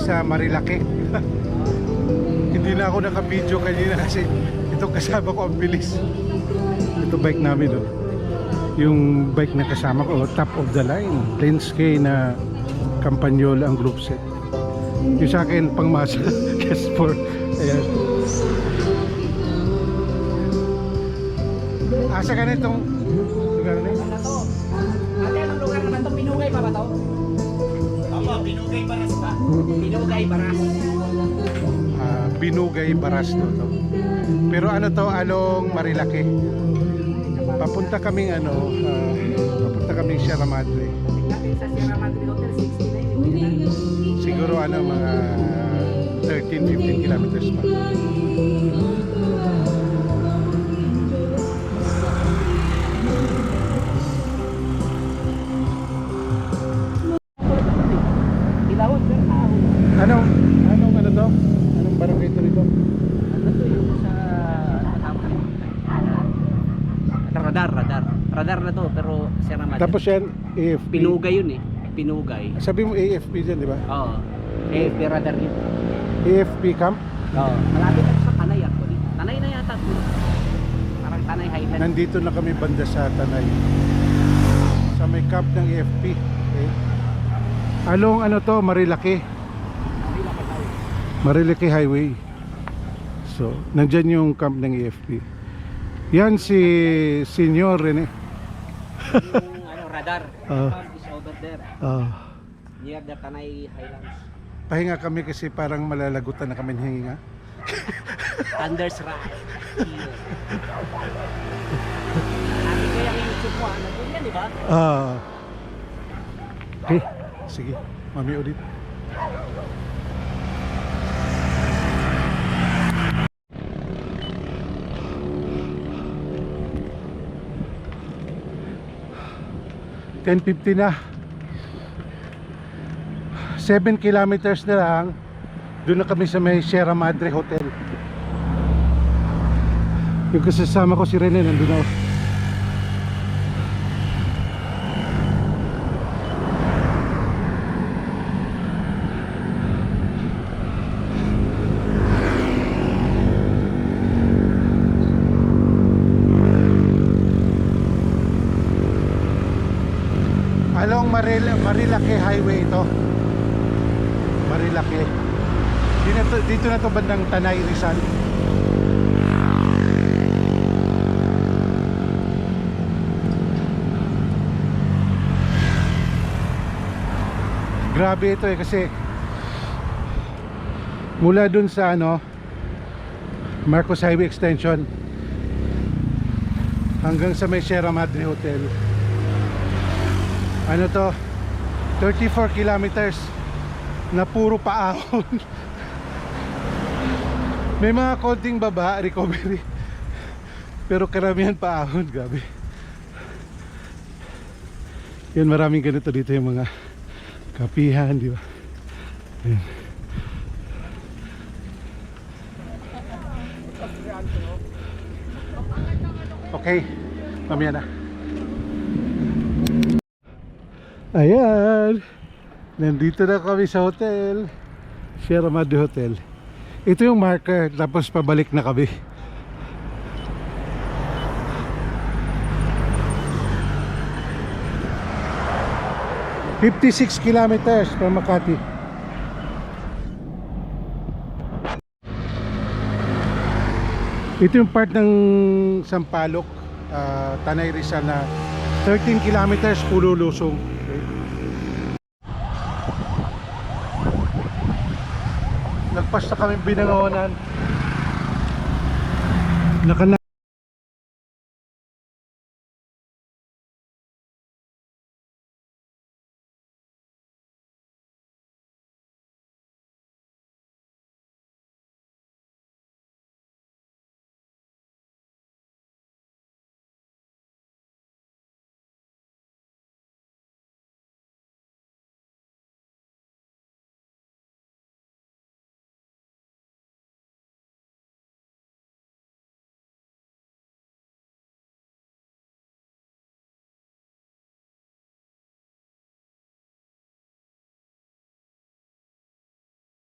sa Marilake. Hindi na ako naka-video kanina kasi itong kasama ko ang bilis. Ito bike namin, oh. Yung bike na kasama ko, top of the line, Lenskei na Campagnolo ang group set. Yung sa akin pangmasa S4. Ayan. Asa ka na itong lugar na ito? Ate, anong lugar naman ito? Pinugay pa ba ito? Opo, Pinugay Baras ba? Pinugay Baras. Binugay Baras to. Pero ano to, along Marilake. Papunta kaming papunta kaming Sierra Madre. Sa Sierra Madre Hotel, 69. Siguro mga 13-15 kilometers pa. Ilawot, sir. Anong ano to? Anong barangay ito nito? Ano to yung sa radar na to, pero Sierra Madre. Tapos yan, AFP. Pinugay yun eh. Pinugay. Sabi mo AFP dyan, di ba? Oo. AFP radar dito. AFP camp? Oo. Malapit ako sa Tanay actually. Tanay na yata. Parang Tanay Highland. Nandito na kami banda sa Tanay. Sa may camp ng AFP. Okay. Along ano to, Marilake. Marilake Highway. So, nandyan yung camp ng AFP. Yan si Senior Rene. Yung radar. Camp is over there. Near the Tanay Highlands. Pahinga kami kasi parang malalagutan na kami ng hinga. Thunder's Ride. Natin ko yung YouTube mo. Ano yun yan, di ba? Okay, sige, mami ulit. $10.50 na. 7 kilometers na lang. Doon na kami sa may Sierra Madre Hotel. Yung kasama ko si Rene nandun na. Along Marilake Highway ito. Marilake. Dito na to bandang Tanay Rizal. Grabe ito kasi mula dun sa Marcos Highway Extension hanggang sa may Sierra Madre Hotel, ano to, 34 kilometers na puro paahon. May mga konting baba, recovery, pero karamihan paahon. Grabe. Yan, maraming ganito dito, yung mga kapihan, di ba? Ayan. Okay, mamaya na. Ayan, nandito na kami sa hotel, Sierra Madre Hotel. Ito yung marker, tapos pabalik na kami. $56 kilometers from Makati. Ito yung part ng Sampaloc, Tanay Rizal na 13 kilometers puro lusong. Nagpas na kami Binangonan.